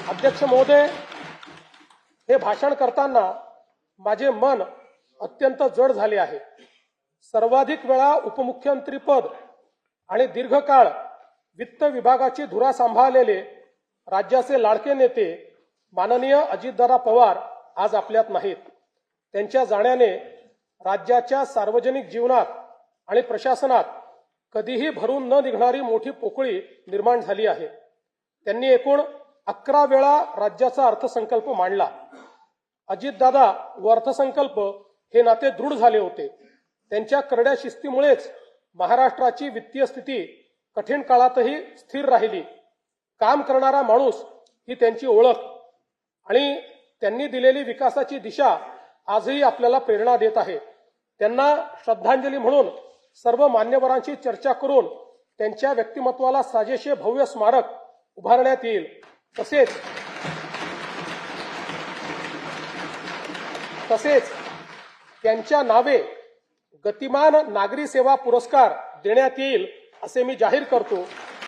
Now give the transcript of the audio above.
अध्यक्ष महोदय, हे भाषण करताना माझे मन अत्यंत जड झाले आहे। सर्वाधिक वेळा उपमुख्यमंत्रीपद आणि दीर्घकाळ वित्त विभागाची धुरा सांभाळलेले राज्याचे लाडके नेते माननीय अजितदादा पवार आज आपल्यात नाहीत। त्यांच्या जाण्याने राज्याच्या सार्वजनिक जीवनात आणि प्रशासनात कधीही भरून न निघणारी मोठी पोकळी निर्माण झाली आहे। त्यांनी एकूण 11 वेळा राज्याचा अर्थसंकल्प मांडला। अजितदादा व अर्थसंकल्प हे नाते दृढ झाले होते। त्यांच्या करड्या शिस्तीमुळेच महाराष्ट्राची वित्तीय स्थिती कठीण काळातही स्थिर राहिली। काम करणारा माणूस ही त्यांची ओळख आणि त्यांनी दिलेली विकासाची दिशा आजही आपल्याला प्रेरणा देत आहे। त्यांना श्रद्धांजली म्हणून सर्व मान्यवरांशी चर्चा करून त्यांच्या व्यक्तिमत्वाला साजेसे भव्य स्मारक उभारण्यात येईल। तसेच त्यांच्या नावे गतिमान नागरी सेवा पुरस्कार देण्यात येईल असे मी जाहीर करतो।